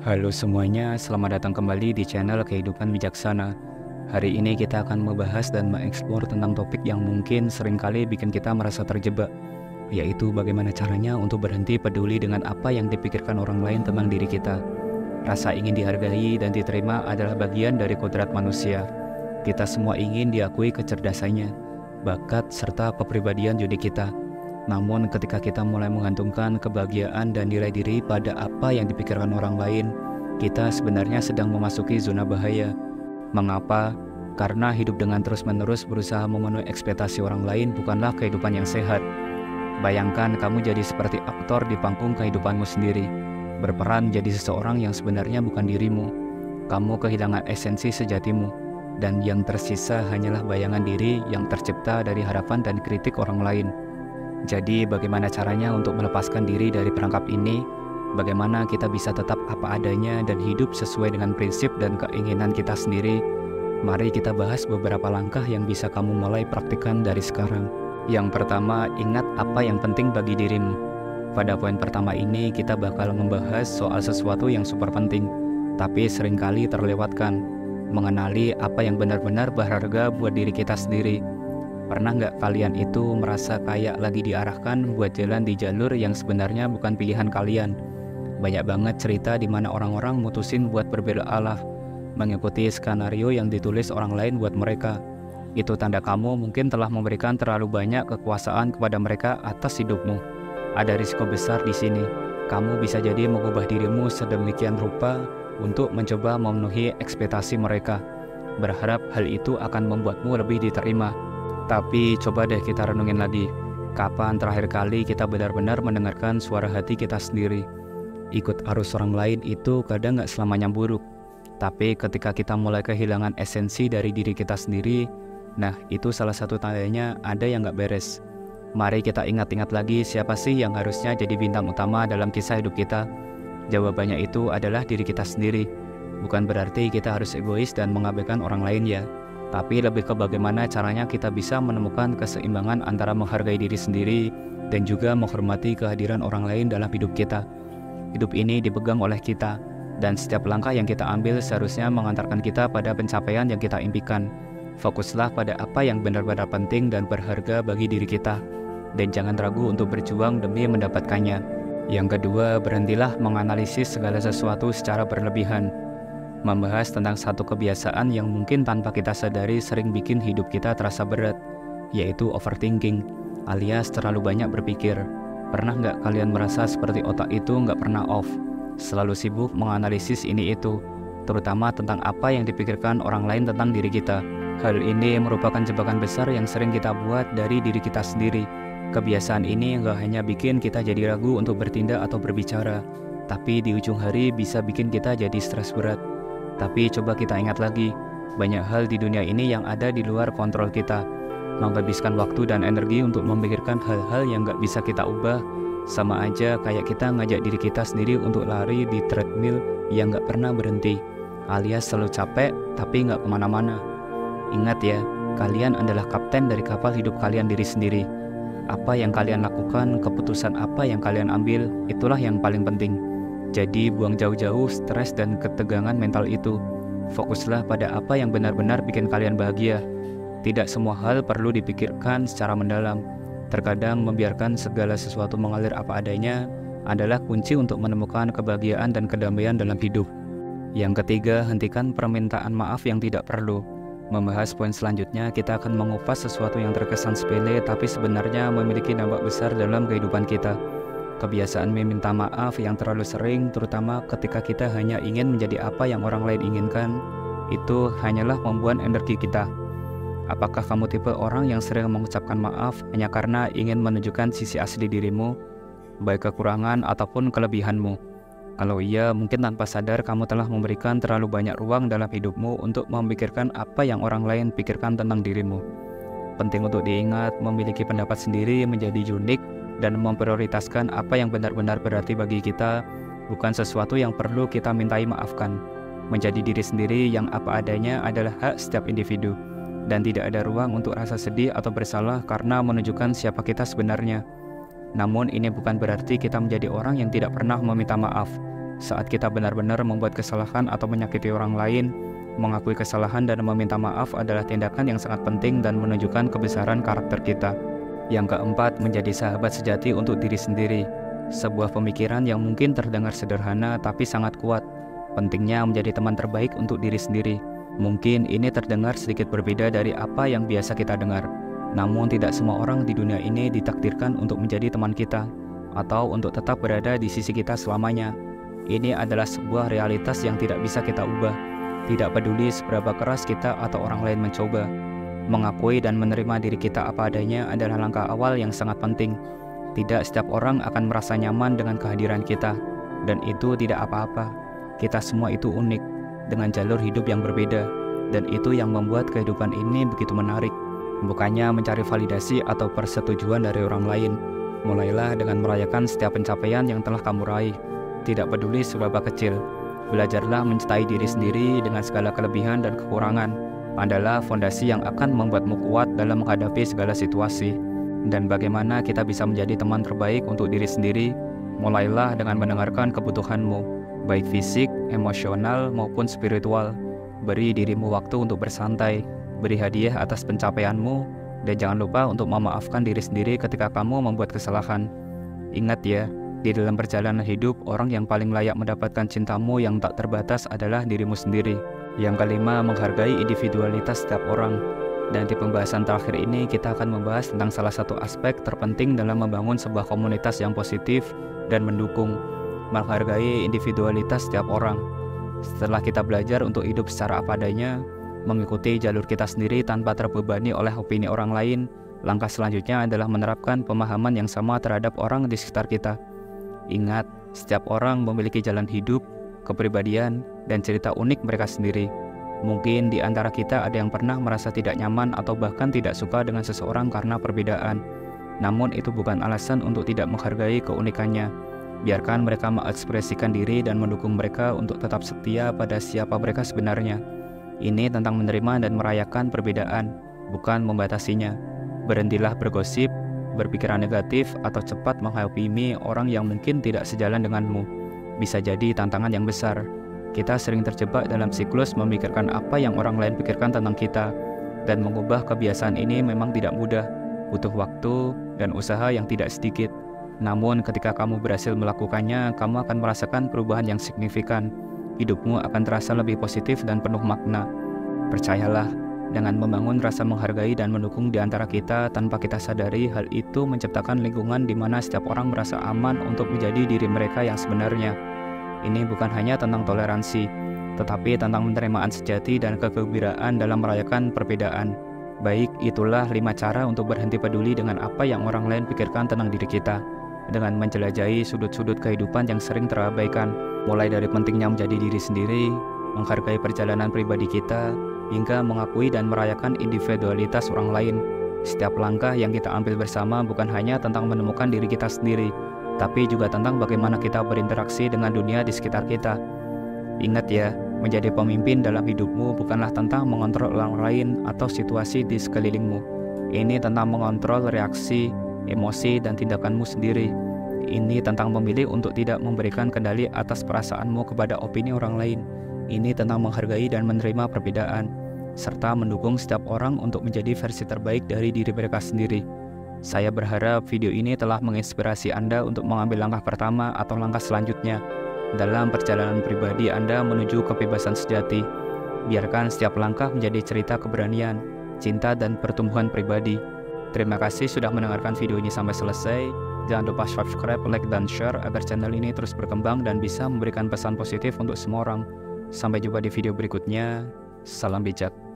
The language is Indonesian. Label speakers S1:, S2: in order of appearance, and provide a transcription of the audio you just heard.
S1: Halo semuanya, selamat datang kembali di channel Kehidupan Bijaksana. Hari ini kita akan membahas dan mengeksplor tentang topik yang mungkin seringkali bikin kita merasa terjebak, yaitu bagaimana caranya untuk berhenti peduli dengan apa yang dipikirkan orang lain tentang diri kita. Rasa ingin dihargai dan diterima adalah bagian dari kodrat manusia. Kita semua ingin diakui kecerdasannya, bakat, serta kepribadian diri kita. Namun ketika kita mulai menggantungkan kebahagiaan dan nilai diri pada apa yang dipikirkan orang lain, kita sebenarnya sedang memasuki zona bahaya. Mengapa? Karena hidup dengan terus-menerus berusaha memenuhi ekspektasi orang lain bukanlah kehidupan yang sehat. Bayangkan kamu jadi seperti aktor di panggung kehidupanmu sendiri, berperan jadi seseorang yang sebenarnya bukan dirimu. Kamu kehilangan esensi sejatimu, dan yang tersisa hanyalah bayangan diri yang tercipta dari harapan dan kritik orang lain. Jadi bagaimana caranya untuk melepaskan diri dari perangkap ini? Bagaimana kita bisa tetap apa adanya dan hidup sesuai dengan prinsip dan keinginan kita sendiri? Mari kita bahas beberapa langkah yang bisa kamu mulai praktikkan dari sekarang. Yang pertama, ingat apa yang penting bagi dirimu. Pada poin pertama ini kita bakal membahas soal sesuatu yang super penting, tapi seringkali terlewatkan. Mengenali apa yang benar-benar berharga buat diri kita sendiri. Pernah nggak kalian itu merasa kayak lagi diarahkan buat jalan di jalur yang sebenarnya bukan pilihan kalian? Banyak banget cerita di mana orang-orang mutusin buat berbelok arah, mengikuti skenario yang ditulis orang lain buat mereka. Itu tanda kamu mungkin telah memberikan terlalu banyak kekuasaan kepada mereka atas hidupmu. Ada risiko besar di sini. Kamu bisa jadi mengubah dirimu sedemikian rupa untuk mencoba memenuhi ekspektasi mereka, berharap hal itu akan membuatmu lebih diterima. Tapi coba deh kita renungin lagi, kapan terakhir kali kita benar-benar mendengarkan suara hati kita sendiri? Ikut arus orang lain itu kadang gak selamanya buruk, tapi ketika kita mulai kehilangan esensi dari diri kita sendiri, nah itu salah satu tandanya ada yang gak beres. Mari kita ingat-ingat lagi siapa sih yang harusnya jadi bintang utama dalam kisah hidup kita. Jawabannya itu adalah diri kita sendiri. Bukan berarti kita harus egois dan mengabaikan orang lain ya, tapi lebih ke bagaimana caranya kita bisa menemukan keseimbangan antara menghargai diri sendiri dan juga menghormati kehadiran orang lain dalam hidup kita. Hidup ini dipegang oleh kita, dan setiap langkah yang kita ambil seharusnya mengantarkan kita pada pencapaian yang kita impikan. Fokuslah pada apa yang benar-benar penting dan berharga bagi diri kita, dan jangan ragu untuk berjuang demi mendapatkannya. Yang kedua, berhentilah menganalisis segala sesuatu secara berlebihan. Membahas tentang satu kebiasaan yang mungkin tanpa kita sadari sering bikin hidup kita terasa berat, yaitu overthinking, alias terlalu banyak berpikir. Pernah nggak kalian merasa seperti otak itu nggak pernah off, selalu sibuk menganalisis ini itu, terutama tentang apa yang dipikirkan orang lain tentang diri kita. Hal ini merupakan jebakan besar yang sering kita buat dari diri kita sendiri. Kebiasaan ini nggak hanya bikin kita jadi ragu untuk bertindak atau berbicara, tapi di ujung hari bisa bikin kita jadi stres berat. Tapi coba kita ingat lagi, banyak hal di dunia ini yang ada di luar kontrol kita. Menghabiskan waktu dan energi untuk memikirkan hal-hal yang gak bisa kita ubah, sama aja kayak kita ngajak diri kita sendiri untuk lari di treadmill yang gak pernah berhenti, alias selalu capek tapi gak kemana-mana. Ingat ya, kalian adalah kapten dari kapal hidup kalian diri sendiri. Apa yang kalian lakukan, keputusan apa yang kalian ambil, itulah yang paling penting. Jadi buang jauh-jauh stres dan ketegangan mental itu. Fokuslah pada apa yang benar-benar bikin kalian bahagia. Tidak semua hal perlu dipikirkan secara mendalam. Terkadang membiarkan segala sesuatu mengalir apa adanya adalah kunci untuk menemukan kebahagiaan dan kedamaian dalam hidup. Yang ketiga, hentikan permintaan maaf yang tidak perlu. Membahas poin selanjutnya, kita akan mengupas sesuatu yang terkesan sepele tapi sebenarnya memiliki dampak besar dalam kehidupan kita. Kebiasaan meminta maaf yang terlalu sering, terutama ketika kita hanya ingin menjadi apa yang orang lain inginkan, itu hanyalah membuang energi kita. Apakah kamu tipe orang yang sering mengucapkan maaf hanya karena ingin menunjukkan sisi asli dirimu, baik kekurangan ataupun kelebihanmu? Kalau iya, mungkin tanpa sadar kamu telah memberikan terlalu banyak ruang dalam hidupmu untuk memikirkan apa yang orang lain pikirkan tentang dirimu. Penting untuk diingat, memiliki pendapat sendiri menjadi unik, dan memprioritaskan apa yang benar-benar berarti bagi kita, bukan sesuatu yang perlu kita mintai maafkan. Menjadi diri sendiri yang apa adanya adalah hak setiap individu, dan tidak ada ruang untuk rasa sedih atau bersalah karena menunjukkan siapa kita sebenarnya. Namun ini bukan berarti kita menjadi orang yang tidak pernah meminta maaf. Saat kita benar-benar membuat kesalahan atau menyakiti orang lain, mengakui kesalahan dan meminta maaf adalah tindakan yang sangat penting dan menunjukkan kebesaran karakter kita. Yang keempat, menjadi sahabat sejati untuk diri sendiri. Sebuah pemikiran yang mungkin terdengar sederhana tapi sangat kuat. Pentingnya menjadi teman terbaik untuk diri sendiri. Mungkin ini terdengar sedikit berbeda dari apa yang biasa kita dengar. Namun tidak semua orang di dunia ini ditakdirkan untuk menjadi teman kita atau untuk tetap berada di sisi kita selamanya. Ini adalah sebuah realitas yang tidak bisa kita ubah. Tidak peduli seberapa keras kita atau orang lain mencoba. Mengakui dan menerima diri kita apa adanya adalah langkah awal yang sangat penting. Tidak setiap orang akan merasa nyaman dengan kehadiran kita, dan itu tidak apa-apa. Kita semua itu unik, dengan jalur hidup yang berbeda, dan itu yang membuat kehidupan ini begitu menarik. Bukannya mencari validasi atau persetujuan dari orang lain. Mulailah dengan merayakan setiap pencapaian yang telah kamu raih, tidak peduli seberapa kecil. Belajarlah mencintai diri sendiri dengan segala kelebihan dan kekurangan. Adalah fondasi yang akan membuatmu kuat dalam menghadapi segala situasi. Dan bagaimana kita bisa menjadi teman terbaik untuk diri sendiri? Mulailah dengan mendengarkan kebutuhanmu, baik fisik, emosional, maupun spiritual. Beri dirimu waktu untuk bersantai, beri hadiah atas pencapaianmu, dan jangan lupa untuk memaafkan diri sendiri ketika kamu membuat kesalahan. Ingat ya, di dalam perjalanan hidup, orang yang paling layak mendapatkan cintamu yang tak terbatas adalah dirimu sendiri. Yang kelima, menghargai individualitas setiap orang. Dan di pembahasan terakhir ini, kita akan membahas tentang salah satu aspek terpenting dalam membangun sebuah komunitas yang positif dan mendukung. Menghargai individualitas setiap orang. Setelah kita belajar untuk hidup secara apa adanya, mengikuti jalur kita sendiri tanpa terbebani oleh opini orang lain, langkah selanjutnya adalah menerapkan pemahaman yang sama terhadap orang di sekitar kita. Ingat, setiap orang memiliki jalan hidup, kepribadian, dan cerita unik mereka sendiri. Mungkin di antara kita ada yang pernah merasa tidak nyaman atau bahkan tidak suka dengan seseorang karena perbedaan. Namun itu bukan alasan untuk tidak menghargai keunikannya. Biarkan mereka mengekspresikan diri dan mendukung mereka untuk tetap setia pada siapa mereka sebenarnya. Ini tentang menerima dan merayakan perbedaan, bukan membatasinya. Berhentilah bergosip, berpikiran negatif, atau cepat menghakimi orang yang mungkin tidak sejalan denganmu. Bisa jadi tantangan yang besar. Kita sering terjebak dalam siklus memikirkan apa yang orang lain pikirkan tentang kita, dan mengubah kebiasaan ini memang tidak mudah, butuh waktu dan usaha yang tidak sedikit. Namun ketika kamu berhasil melakukannya, kamu akan merasakan perubahan yang signifikan. Hidupmu akan terasa lebih positif dan penuh makna. Percayalah, dengan membangun rasa menghargai dan mendukung di antara kita tanpa kita sadari, hal itu menciptakan lingkungan di mana setiap orang merasa aman untuk menjadi diri mereka yang sebenarnya. Ini bukan hanya tentang toleransi, tetapi tentang penerimaan sejati dan kegembiraan dalam merayakan perbedaan. Baik, itulah 5 cara untuk berhenti peduli dengan apa yang orang lain pikirkan tentang diri kita, dengan menjelajahi sudut-sudut kehidupan yang sering terabaikan, mulai dari pentingnya menjadi diri sendiri, menghargai perjalanan pribadi kita, hingga mengakui dan merayakan individualitas orang lain. Setiap langkah yang kita ambil bersama bukan hanya tentang menemukan diri kita sendiri, tapi juga tentang bagaimana kita berinteraksi dengan dunia di sekitar kita. Ingat ya, menjadi pemimpin dalam hidupmu bukanlah tentang mengontrol orang lain atau situasi di sekelilingmu. Ini tentang mengontrol reaksi, emosi, dan tindakanmu sendiri. Ini tentang memilih untuk tidak memberikan kendali atas perasaanmu kepada opini orang lain. Ini tentang menghargai dan menerima perbedaan, serta mendukung setiap orang untuk menjadi versi terbaik dari diri mereka sendiri. Saya berharap video ini telah menginspirasi Anda untuk mengambil langkah pertama atau langkah selanjutnya dalam perjalanan pribadi Anda menuju kebebasan sejati. Biarkan setiap langkah menjadi cerita keberanian, cinta, dan pertumbuhan pribadi. Terima kasih sudah mendengarkan video ini sampai selesai. Jangan lupa subscribe, like, dan share agar channel ini terus berkembang dan bisa memberikan pesan positif untuk semua orang. Sampai jumpa di video berikutnya. Salam bijak.